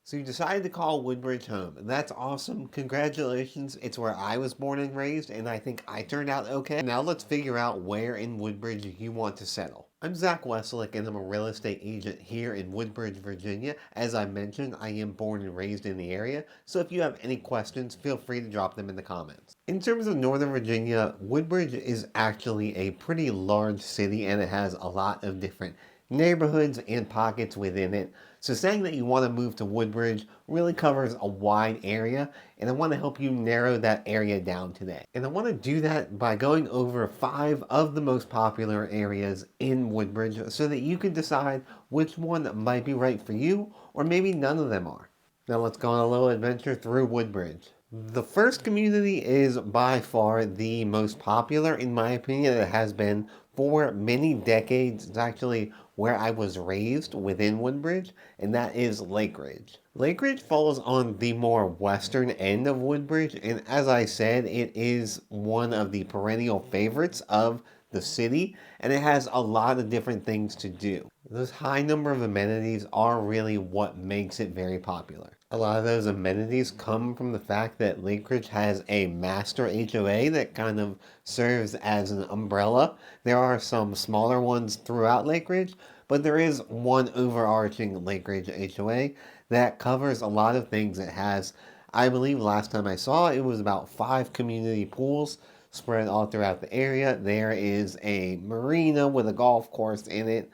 So you decided to call Woodbridge home. That's awesome. Congratulations. It's where I was born and raised, and I think I turned out okay. Now let's figure out where in Woodbridge you want to settle. I'm Zach Wessolleck, and I'm a real estate agent here in Woodbridge, Virginia. As I mentioned, I am born and raised in the area, so if you have any questions, feel free to drop them in the comments. In terms of Northern Virginia, Woodbridge is actually a pretty large city, and it has a lot of different neighborhoods and pockets within it. So saying that you want to move to Woodbridge really covers a wide area, and I want to help you narrow that area down today. And I want to do that by going over 5 of the most popular areas in Woodbridge so that you can decide which one might be right for you, or maybe none of them are. Now let's go on a little adventure through Woodbridge. The first community is by far the most popular, in my opinion. It has been for many decades. It's actually where I was raised within Woodbridge, and that is Lake Ridge. Lake Ridge falls on the more western end of Woodbridge, and as I said, it is one of the perennial favorites of the city, and it has a lot of different things to do. Those high number of amenities are really what makes it very popular. A lot of those amenities come from the fact that Lake Ridge has a master HOA that kind of serves as an umbrella. There are some smaller ones throughout Lake Ridge, but there is one overarching Lake Ridge HOA that covers a lot of things. It has, I believe last time I saw, it was about 5 community pools spread all throughout the area. There is a marina with a golf course in it.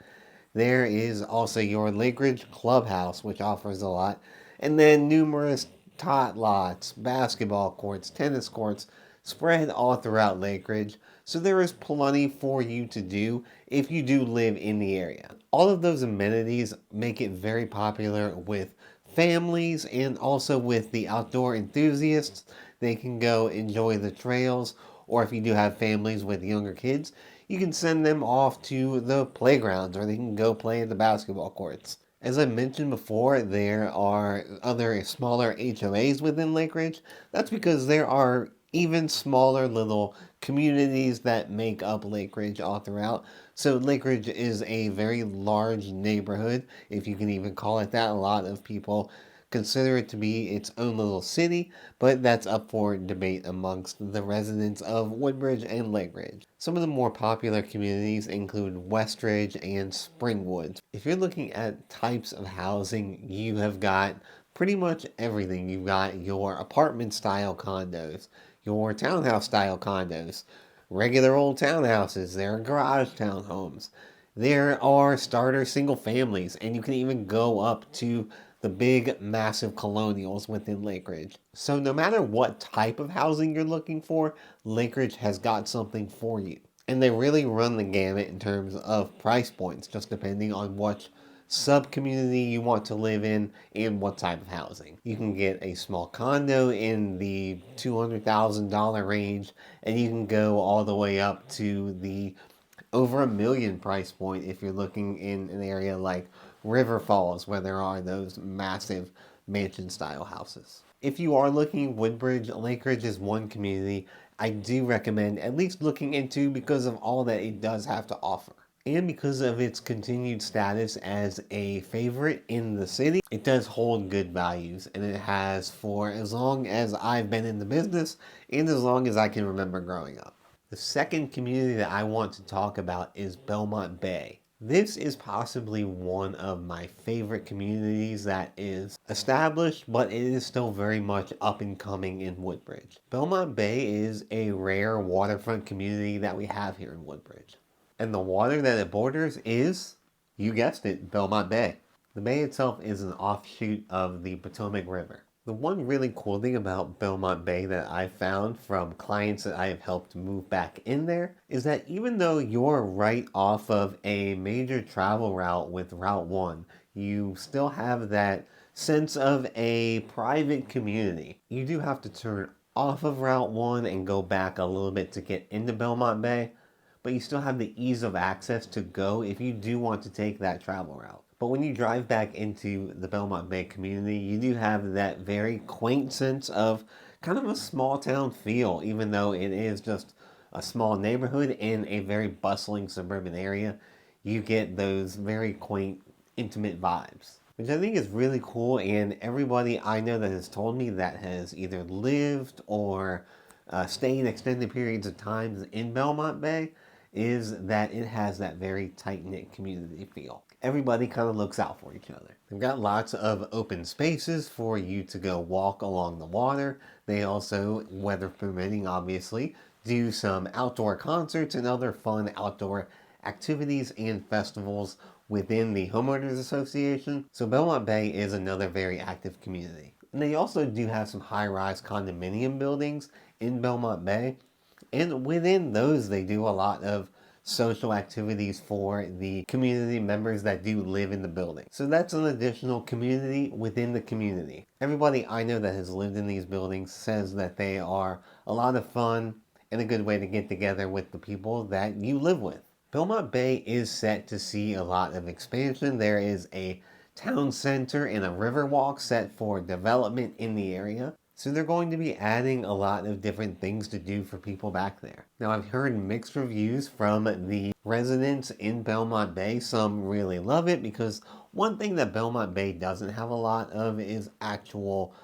There is also your Lake Ridge Clubhouse, which offers a lot. And then numerous tot lots, basketball courts, tennis courts, spread all throughout Lake Ridge. So there is plenty for you to do if you do live in the area. All of those amenities make it very popular with families and also with the outdoor enthusiasts. They can go enjoy the trails, or if you do have families with younger kids, you can send them off to the playgrounds or they can go play at the basketball courts. As I mentioned before, there are other smaller HOAs within Lake Ridge. That's because there are even smaller little communities that make up Lake Ridge all throughout. So Lake Ridge is a very large neighborhood, if you can even call it that. A lot of people consider it to be its own little city, but that's up for debate amongst the residents of Woodbridge and Lake Ridge. Some of the more popular communities include Westridge and Springwoods. If you're looking at types of housing, you have got pretty much everything. You've got your apartment style condos, your townhouse style condos, regular old townhouses, there are garage townhomes. There are starter single families, and you can even go up to the big, massive colonials within Lake Ridge. So no matter what type of housing you're looking for, Lake Ridge has got something for you. And they really run the gamut in terms of price points, just depending on what sub-community you want to live in and what type of housing. You can get a small condo in the $200,000 range, and you can go all the way up to the over $1 million price point if you're looking in an area like River Falls, where there are those massive mansion style houses. If you are looking, Woodbridge, Lake Ridge is one community I do recommend at least looking into because of all that it does have to offer. And because of its continued status as a favorite in the city, it does hold good values, and it has for as long as I've been in the business and as long as I can remember growing up. The second community that I want to talk about is Belmont Bay. This is possibly one of my favorite communities that is established, but it is still very much up and coming in Woodbridge. Belmont Bay is a rare waterfront community that we have here in Woodbridge. And the water that it borders is, you guessed it, Belmont Bay. The bay itself is an offshoot of the Potomac River. The one really cool thing about Belmont Bay that I found from clients that I have helped move back in there is that even though you're right off of a major travel route with Route 1, you still have that sense of a private community. You do have to turn off of Route 1 and go back a little bit to get into Belmont Bay, but you still have the ease of access to go if you do want to take that travel route. But when you drive back into the Belmont Bay community, you do have that very quaint sense of kind of a small town feel, even though it is just a small neighborhood in a very bustling suburban area. You get those very quaint, intimate vibes. which I think is really cool. And everybody I know that has told me that has either lived or stayed extended periods of time in Belmont Bay is that it has that very tight-knit community feel. Everybody kind of looks out for each other. They've got lots of open spaces for you to go walk along the water. They also, weather permitting obviously, do some outdoor concerts and other fun outdoor activities and festivals within the Homeowners Association. So Belmont Bay is another very active community. And they also do have some high-rise condominium buildings in Belmont Bay. And within those, they do a lot of social activities for the community members that do live in the building. So that's an additional community within the community. Everybody I know that has lived in these buildings says that they are a lot of fun and a good way to get together with the people that you live with. Belmont Bay is set to see a lot of expansion. There is a town center and a river walk set for development in the area. So they're going to be adding a lot of different things to do for people back there. Now I've heard mixed reviews from the residents in Belmont Bay. Some really love it because one thing that Belmont Bay doesn't have a lot of is actual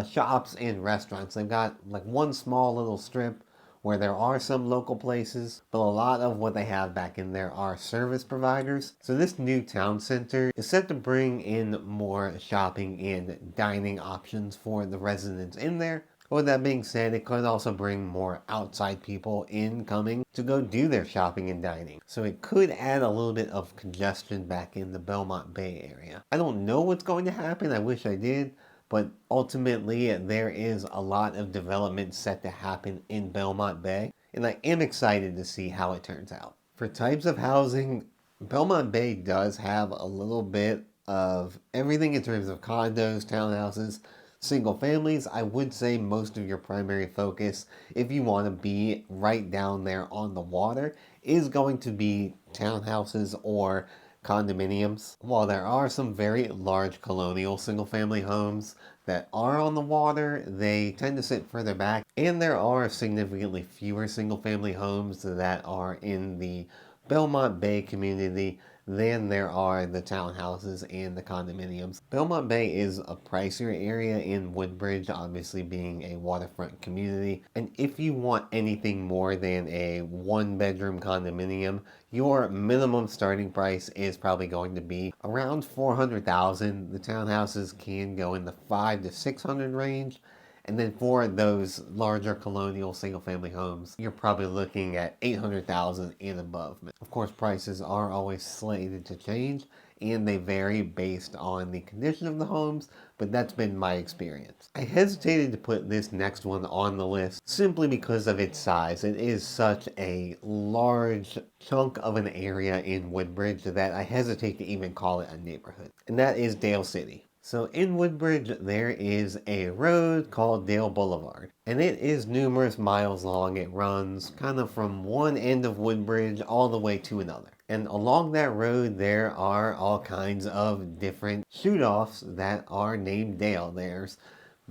shops and restaurants. They've got like one small little strip where there are some local places, but a lot of what they have back in there are service providers. So this new town center is set to bring in more shopping and dining options for the residents in there. With that being said, it could also bring more outside people in coming to go do their shopping and dining. So it could add a little bit of congestion back in the Belmont Bay area. I don't know what's going to happen. I wish I did. But ultimately, there is a lot of development set to happen in Belmont Bay, and I am excited to see how it turns out. For types of housing, Belmont Bay does have a little bit of everything in terms of condos, townhouses, single families. I would say most of your primary focus, if you want to be right down there on the water, is going to be townhouses or condominiums. While there are some very large colonial single-family homes that are on the water, they tend to sit further back, and there are significantly fewer single-family homes that are in the Belmont Bay community than there are the townhouses and the condominiums. Belmont Bay is a pricier area in Woodbridge, obviously being a waterfront community. And if you want anything more than a one-bedroom condominium, your minimum starting price is probably going to be around $400,000. The townhouses can go in the $500 to $600 range. And then for those larger colonial single-family homes, you're probably looking at $800,000 and above. Of course, prices are always slated to change, and they vary based on the condition of the homes, but that's been my experience. I hesitated to put this next one on the list simply because of its size. It is such a large chunk of an area in Woodbridge that I hesitate to even call it a neighborhood, and that is Dale City. So in Woodbridge, there is a road called Dale Boulevard, and it is numerous miles long. It runs kind of from one end of Woodbridge all the way to another. And along that road, there are all kinds of different shoot-offs that are named Dale. There's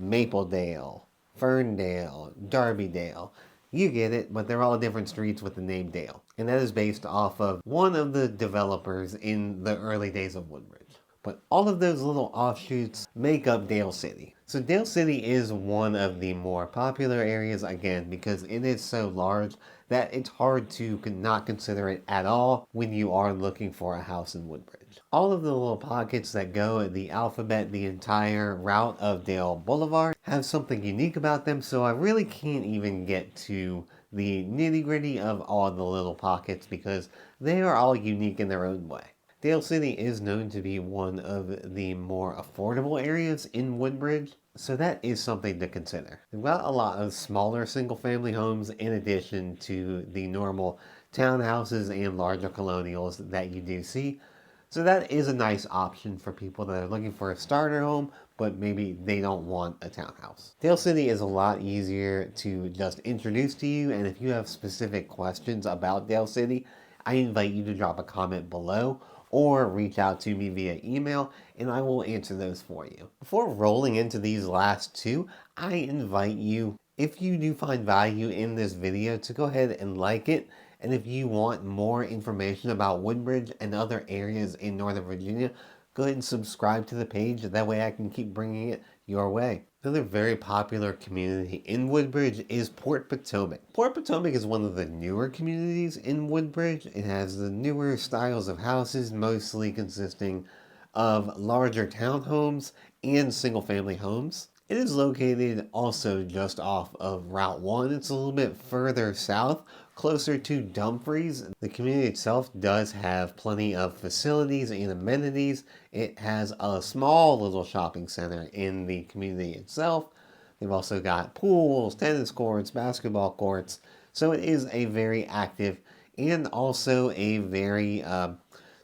Mapledale, Ferndale, Darbydale. You get it, but they're all different streets with the name Dale. And that is based off of one of the developers in the early days of Woodbridge. But all of those little offshoots make up Dale City. So Dale City is one of the more popular areas, again, because it is so large that it's hard to not consider it at all when you are looking for a house in Woodbridge. All of the little pockets that go the alphabet, the entire route of Dale Boulevard, have something unique about them, so I really can't even get to the nitty-gritty of all the little pockets because they are all unique in their own way. Dale City is known to be one of the more affordable areas in Woodbridge, so that is something to consider. They've got a lot of smaller single-family homes in addition to the normal townhouses and larger colonials that you do see. So that is a nice option for people that are looking for a starter home, but maybe they don't want a townhouse. Dale City is a lot easier to just introduce to you, and if you have specific questions about Dale City, I invite you to drop a comment below or reach out to me via email and I will answer those for you. Before rolling into these last two, I invite you, if you do find value in this video, to go ahead and like it. And if you want more information about Woodbridge and other areas in Northern Virginia, go ahead and subscribe to the page. That way I can keep bringing it your way. Another very popular community in Woodbridge is Port Potomac. Port Potomac is one of the newer communities in Woodbridge. It has the newer styles of houses, mostly consisting of larger townhomes and single-family homes. It is located also just off of Route 1. It's a little bit further south, closer to Dumfries. The community itself does have plenty of facilities and amenities. It has a small little shopping center in the community itself. They've also got pools, tennis courts, basketball courts. So it is a very active and also a very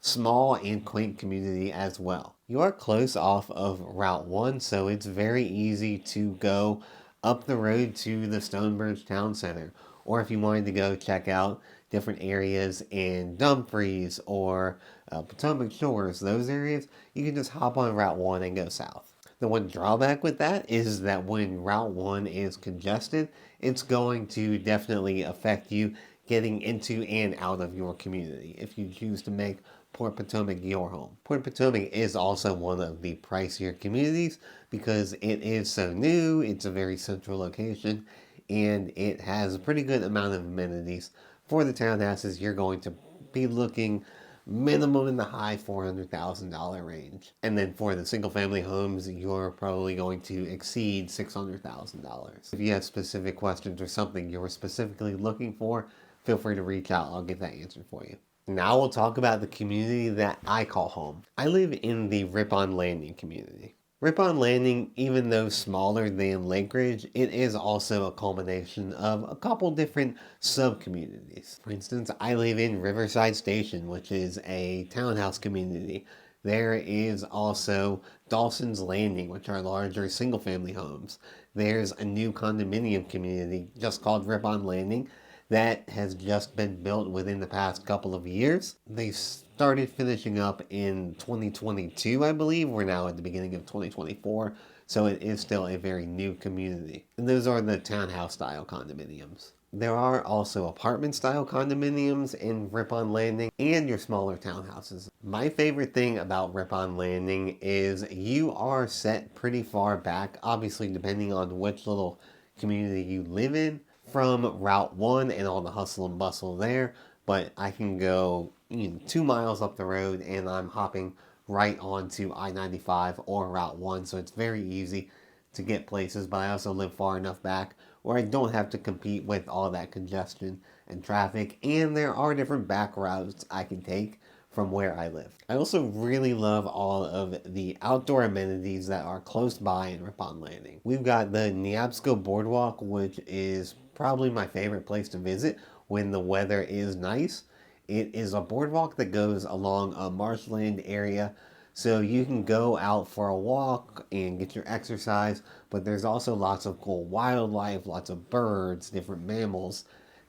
small and quaint community as well. You are close off of Route 1, so it's very easy to go up the road to the Stonebridge Town Center. Or if you wanted to go check out different areas in Dumfries or Potomac Shores, those areas, you can just hop on Route 1 and go south. The one drawback with that is that when Route 1 is congested, it's going to definitely affect you getting into and out of your community if you choose to make Port Potomac your home. Port Potomac is also one of the pricier communities because it is so new, it's a very central location, and it has a pretty good amount of amenities. For the townhouses, you're going to be looking minimum in the high $400,000 range. And then for the single family homes, you're probably going to exceed $600,000. If you have specific questions or something you're specifically looking for, feel free to reach out. I'll get that answered for you. Now we'll talk about the community that I call home. I live in the Rippon Landing community. Rippon Landing, even though smaller than Lake Ridge, it is also a culmination of a couple different sub-communities. For instance, I live in Riverside Station, which is a townhouse community. There is also Dawson's Landing, which are larger single-family homes. There's a new condominium community just called Rippon Landing that has just been built within the past couple of years. They started finishing up in 2022, I believe. We're now at the beginning of 2024, so it is still a very new community. And those are the townhouse-style condominiums. There are also apartment-style condominiums in Rippon Landing and your smaller townhouses. My favorite thing about Rippon Landing is you are set pretty far back, obviously depending on which little community you live in, from Route 1 and all the hustle and bustle there, but I can go 2 miles up the road and I'm hopping right onto I-95 or Route 1, so it's very easy to get places, but I also live far enough back where I don't have to compete with all that congestion and traffic, and there are different back routes I can take from where I live. I also really love all of the outdoor amenities that are close by in Rippon Landing. We've got the Neabsco Boardwalk, which is probably my favorite place to visit when the weather is nice. It is a boardwalk that goes along a marshland area, so you can go out for a walk and get your exercise, but there's also lots of cool wildlife, lots of birds, different mammals,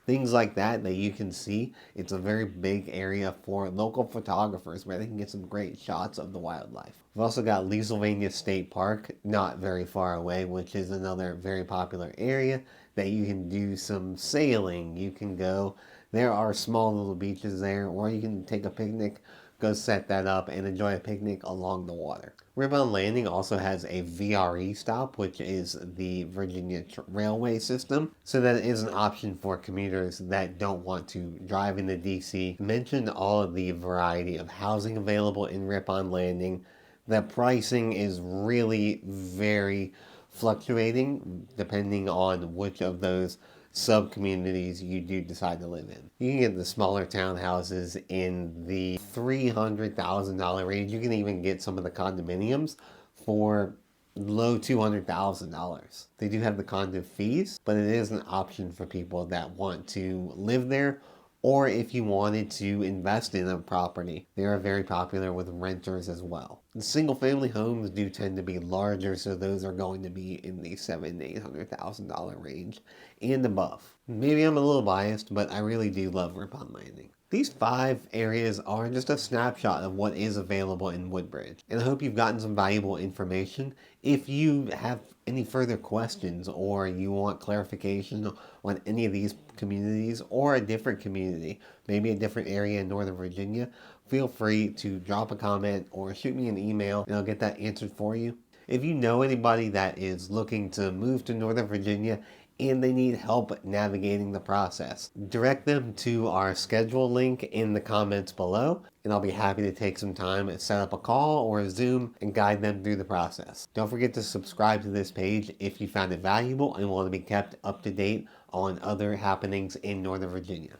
things like that that you can see. It's a very big area for local photographers where they can get some great shots of the wildlife. We've also got Leesylvania State Park, not very far away, which is another very popular area that you can do some sailing. You can go, there are small little beaches there, or you can take a picnic, go set that up and enjoy a picnic along the water. Rippon Landing also has a VRE stop, which is the Virginia Railway System, so that is an option for commuters that don't want to drive into DC. Mentioned all of the variety of housing available in Rippon Landing. The pricing is really very fluctuating depending on which of those sub-communities you do decide to live in. You can get the smaller townhouses in the $300,000 range. You can even get some of the condominiums for low $200,000. They do have the condo fees, but it is an option for people that want to live there, or if you wanted to invest in a property. They are very popular with renters as well. The single family homes do tend to be larger, so those are going to be in the $700,000 to $800,000 range and above. Maybe I'm a little biased, but I really do love Rippon Landing. These 5 areas are just a snapshot of what is available in Woodbridge, and I hope you've gotten some valuable information. If you have any further questions or you want clarification on any of these communities or a different community, maybe a different area in Northern Virginia, feel free to drop a comment or shoot me an email and I'll get that answered for you. If you know anybody that is looking to move to Northern Virginia and they need help navigating the process, direct them to our schedule link in the comments below, and I'll be happy to take some time and set up a call or a Zoom and guide them through the process. Don't forget to subscribe to this page if you found it valuable and want to be kept up to date on other happenings in Northern Virginia.